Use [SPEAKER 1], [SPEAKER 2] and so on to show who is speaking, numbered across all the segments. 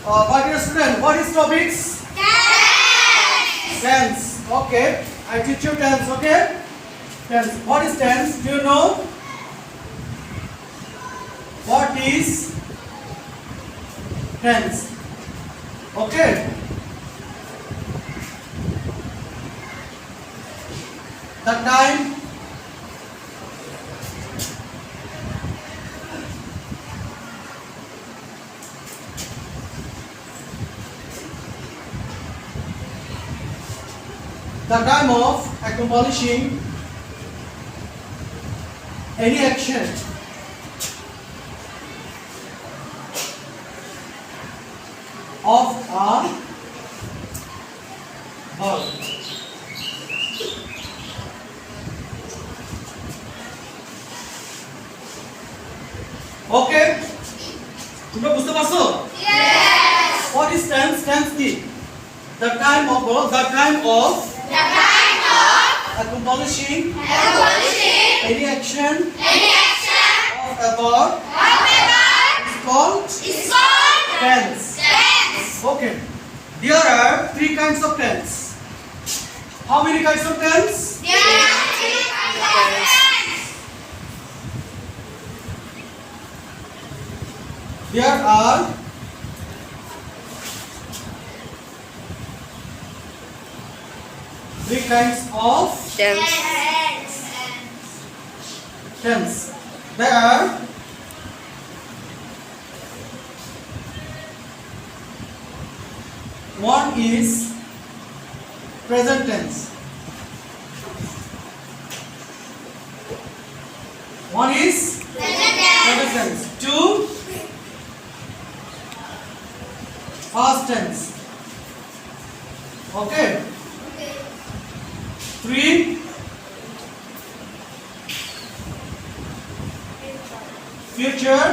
[SPEAKER 1] My dear student, what is topics? Tense. Okay. I teach you tense. Okay. Tense. What is tense? Do you know? What is tense? Okay. The time. The time of accomplishing any action of a verb. Okay? তোমরা বুঝতে পারছো?
[SPEAKER 2] Yes.
[SPEAKER 1] What is tense? Tense কি? The time of accomplishing any action of a verb is called tense. Okay. There are three kinds of tense. How many kinds of tense? There are three kinds of tense. There are one is present tense. One is present tense. Two, past tense. Okay. Three, future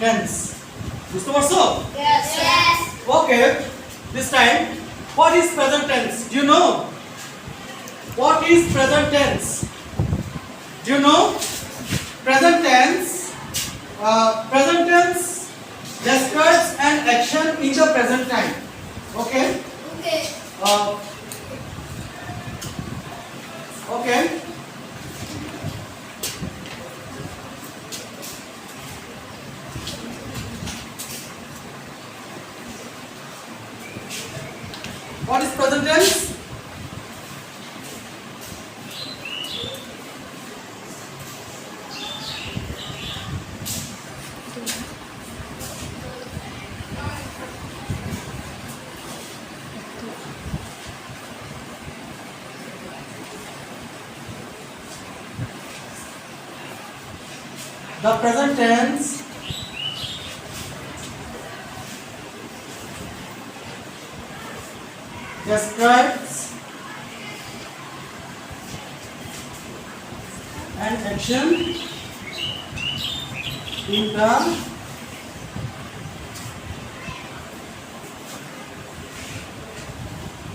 [SPEAKER 1] tense. বুঝতে পারছো? Okay. This time, what is present tense? Do you know? What is present tense? Do you know? Present tense. Present tense describes an action in the present time. Okay. Okay. What is present tense? The present tense describes an action in the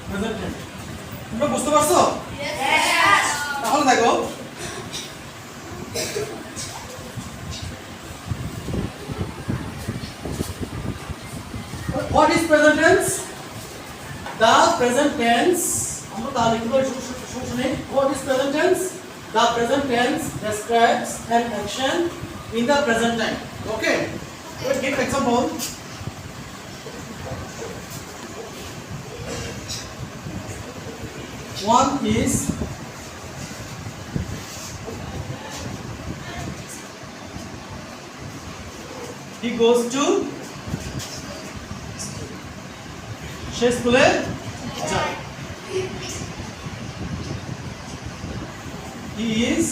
[SPEAKER 1] present tense. তোমরা বুঝতে পারছো? তাহলে দেখো what is present tense? The present tense আমরা তাহলে কি বলি শুনে what is present tense? The present tense describes an action in the present time. Okay, let's give example. One is he goes to সে স্কুলে যায়. He is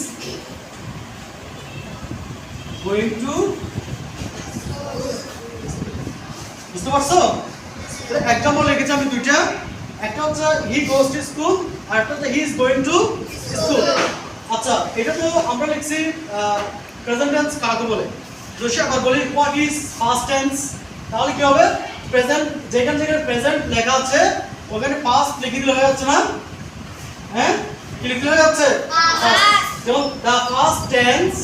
[SPEAKER 1] going to বুঝতে পারছো? Example লিখেছি আমি দুইটা, একটা হচ্ছে he goes to school আর একটা হচ্ছে he is going to school. আচ্ছা, এটা তো আমরা লিখছি প্রেজেন্ট টেন্স কাকে বলে? যদি আবার বলি what is past tense, তাহলে কি হবে? প্রেজেন্ট যেখানে প্রেজেন্ট লেখা আছে ওখানে পাস্ট লিখে দিলে হয়ে যাচ্ছে না? হ্যাঁ, কি লিখতে হয়ে যাচ্ছে? যেমন the past tense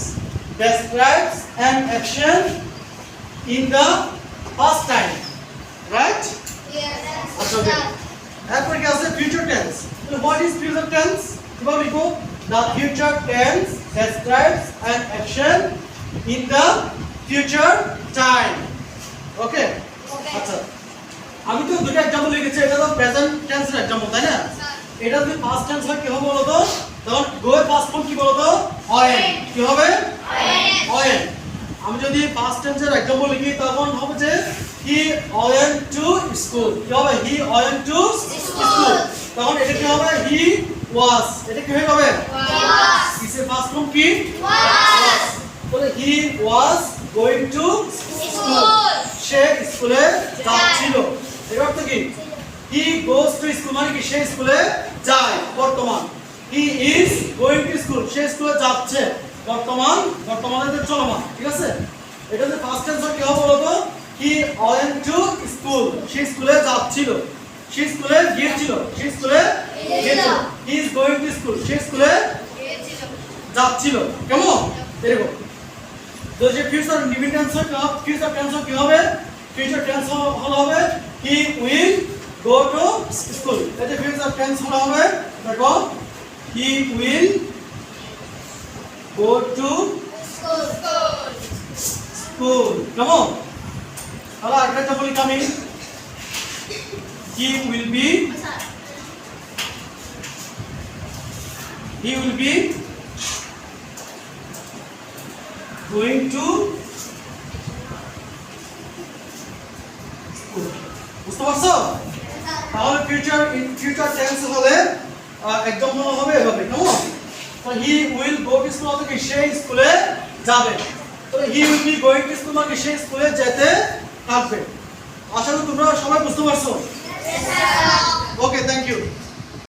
[SPEAKER 1] describes an action in the first time, right?
[SPEAKER 2] Yes.
[SPEAKER 1] আচ্ছা ওকে, এরপর কি আছে future tense. What is future tense? কিভাবে লিখবো? The future tense describes an action in the future time. Okay, আচ্ছা আমি তো দুটো एग्जांपल লিখেছি, এটা তো প্রেজেন্ট টেন্সের एग्जांपल, তাই না? এটা যদি পাস্ট টেন্স হয় কি হবে বলো তো? তখন গো এর পাস্ট ফর্ম কি বলো তো? ওয়েন। কি হবে? ওয়েন। আমি যদি পাস্ট টেন্সের एग्जांपल লিখি তখন হবে যে হি ওয়েন্ট টু স্কুল। কি হবে? হি ওয়েন্ট টু স্কুল। তখন এটা কি হবে? হি ওয়াজ। এটা কি হয়ে যাবে?
[SPEAKER 2] Was.
[SPEAKER 1] কিসের পাস্ট ফর্ম কি?
[SPEAKER 2] Was.
[SPEAKER 1] তাহলে হি ওয়াজ গোইং টু স্কুল। সে স্কুলে যাচ্ছিল। এর অর্থ কি? হি গোস টু স্কুল মানে কি সে স্কুলে যায় বর্তমান। He is going to school, সে স্কুলে যাচ্ছে বর্তমান, বর্তমানে চলমান। ঠিক আছে? এটা যে ফার্স্ট টেন্স কি হবে বলো তো? হি ওয়েন্ট টু স্কুল, সে স্কুলে যাচ্ছিল, সে স্কুলে গিয়েছিল, সে স্কুলে গিয়েছিল। He is going to school, সে স্কুলে যাচ্ছিল। কেমন? এরকম। তো যে ফিউচার নিভিন টেন্স হয়, ফিউচার টেন্স কি হবে? ফিউচার টেন্স হলো হবে he will go to school. এই যে ফিউচার টেন্স হলো হবে দেখো he will go to school. কেমন? তাহলে আরেকটা বলি আমি, he will be going to school. বুঝতে পারছো? তাহলে ফিউচার টেন্স হলে एग्जांपल হবে এভাবে। কেমন? তো হি উইল গো টু স্কুল অর্থ কি সে স্কুলে যাবে। তো হি will B going to school মানে সে স্কুলে যেতে থাকবে। আশা করি তোমরা সবাই বুঝতে পারছো।